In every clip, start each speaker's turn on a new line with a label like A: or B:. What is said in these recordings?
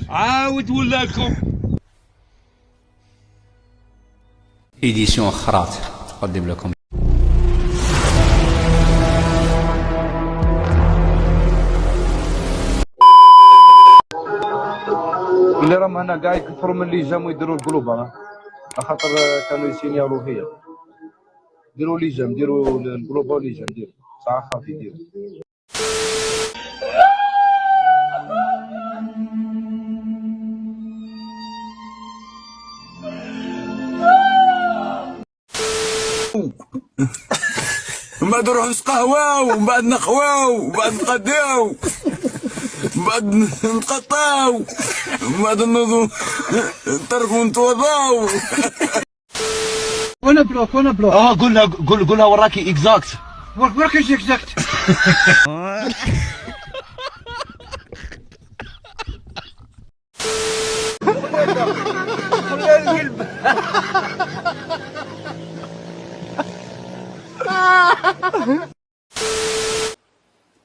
A: عاود ولا لكم.
B: إديسيون خراط تقدم لكم.
C: اللي راهم هنا كاع يكثروا من اللي جاموا يديروا القلوبه، خاطر كانوا يسينيالو فيا. ديروا ليجام، ديروا القلوبه وليجام، ديروا ساعه خافي ديروا.
D: من بعد نروحو نسقهواو، ومن بعد نخواو، ومن بعد نقداو، من بعد نتقطاو، ومن بعد نوضو نطرقو نتوضاو.
E: وانا بلوك
A: قولها وراكي اكزاكت.
E: وراك ايش اكزاكت.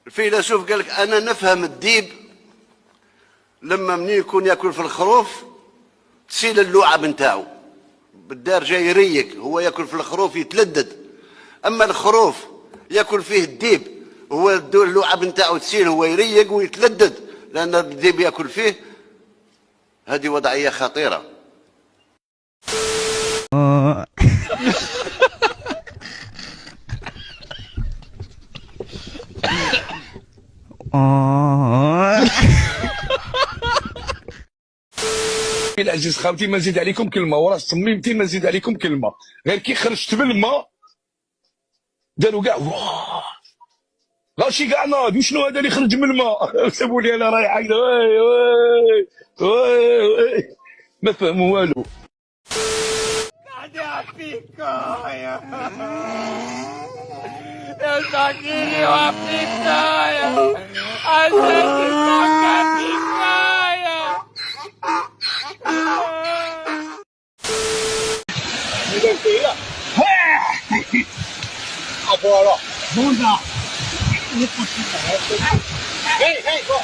F: الفيلسوف قال لك انا نفهم الديب لما منين يكون ياكل في الخروف تسيل اللعاب نتاعو بالدار جاي يريق، هو ياكل في الخروف يتلدد، اما الخروف ياكل فيه الديب هو اللعاب نتاعو تسيل هو يريق ويتلدد لان الديب ياكل فيه. هذه وضعيه خطيره.
A: العزيز خاوتي ما نزيد عليكم كلمه، وراه صميمتي ما نزيد عليكم كلمه، غير كي خرجت بالماء داروا كاع غاشي كاع ناض. وشنو هذا اللي خرج من الماء؟ سابوا لي انا رايح هكذا ما فهموا والو.
G: قاعد فيكا يا ساكيني وفيكا يا عزيزي ساكيني
E: Voilà. Bon là. Il est possible. Hey, hey, go.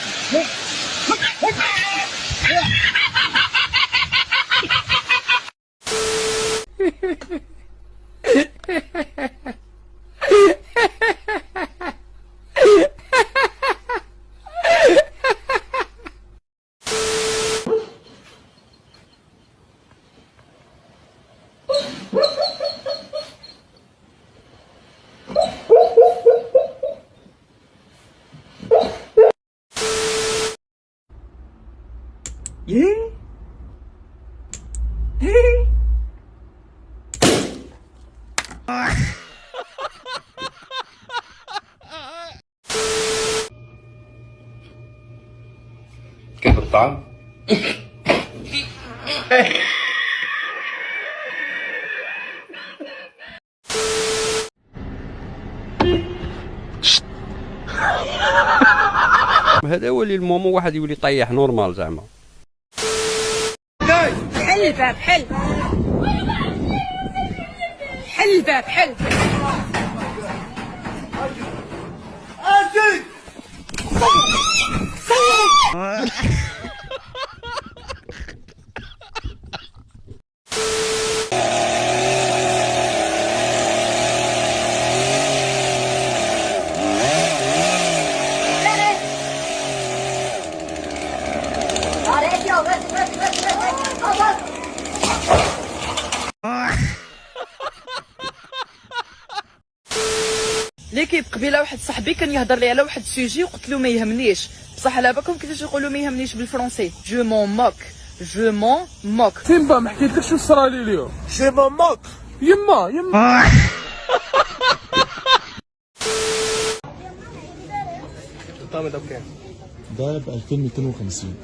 B: كيف الطعم؟
H: هذا هو اللي المومو واحد يولي يطيح نورمال زعما.
G: حل الباب، حل الباب، حل. ليكيب قبيله واحد صاحبي كان يهضر لي على واحد السوجي وقلت له ما يهمنيش، بصح على بالكم كيفاش يقولوا ما يهمنيش بالفرنسي؟ جو مون موك، جو مون موك.
C: سيمبا ما حكيتلكش واش صرا لي اليوم.
D: جو مون موك.
C: يما
E: الطامة دابا كام؟
I: ده ب 2250.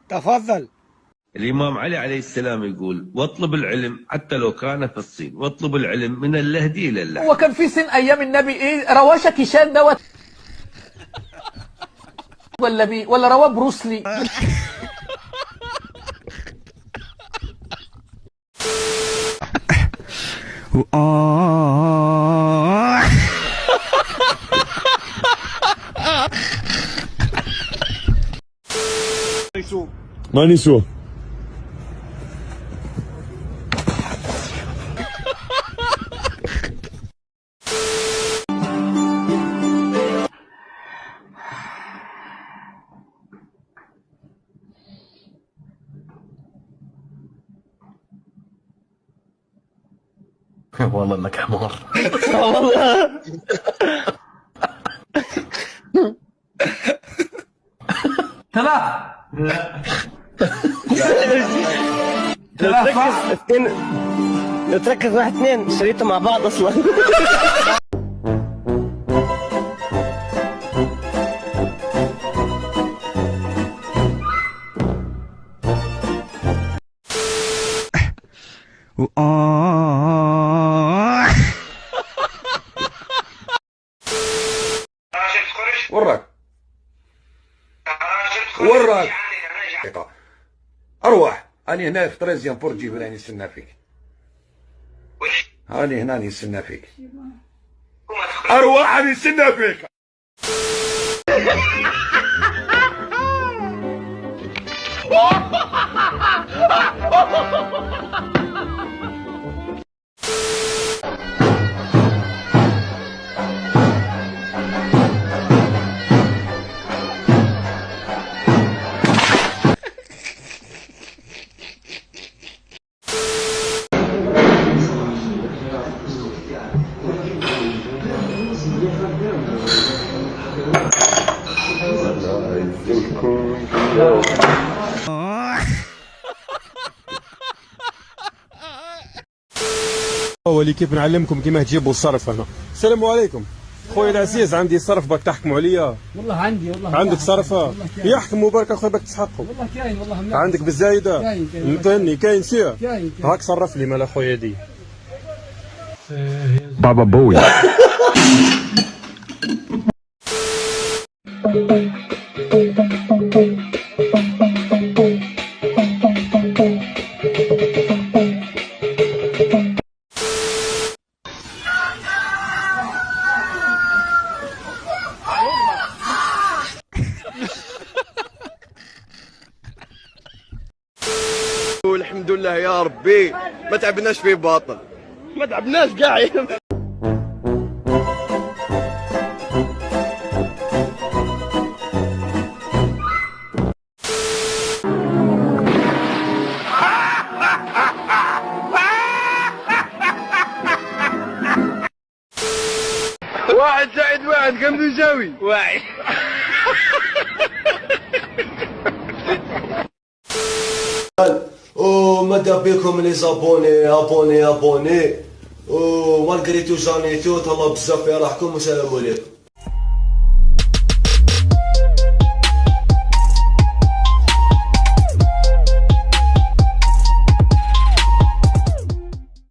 E: تفضل.
J: الإمام علي عليه السلام يقول: واطلب العلم حتى لو كان في الصين، واطلب العلم من اللهدي إلى اللهدي.
K: وكان في صين أيام النبي إيه رواشة كيشان دوت ولا رواه بروسلي.
I: ماني سوى.
E: والله انك حمار.
K: ثلاثة.
E: ثلاثة. اثنين. لو تركز واحد اثنين شريطة مع بعض اصلا.
L: وراك اروح اني هنا في طريزيان بورجي راني نستنى فيك. هاني هنا نستنى فيك.
A: اروح راني نستنى فيك.
I: ولي كيف نعلمكم كيما تجيبوا الصرف هنا. السلام عليكم خويا العزيز، عندي صرف باك تحكموا عليا.
K: والله عندي والله.
I: عندك صرفه؟ يحكموا برك اخويا باك تسحقوا.
K: والله كاين والله.
I: عندك بالزايده؟
K: كاين.
I: كاين سير.
K: كاين.
I: هاك صرف لي مال اخويا دي.
L: بابا بوي.
E: الحمد لله يا ربي ما تعبناش في باطل. ما تعبناش كاع.
A: واحد زائد واحد كم يساوي؟ واحد.
E: وماذا بكم لي زابوني ومالغري تو جاني تو تهلا بزاف يرحكم والسلام عليكم.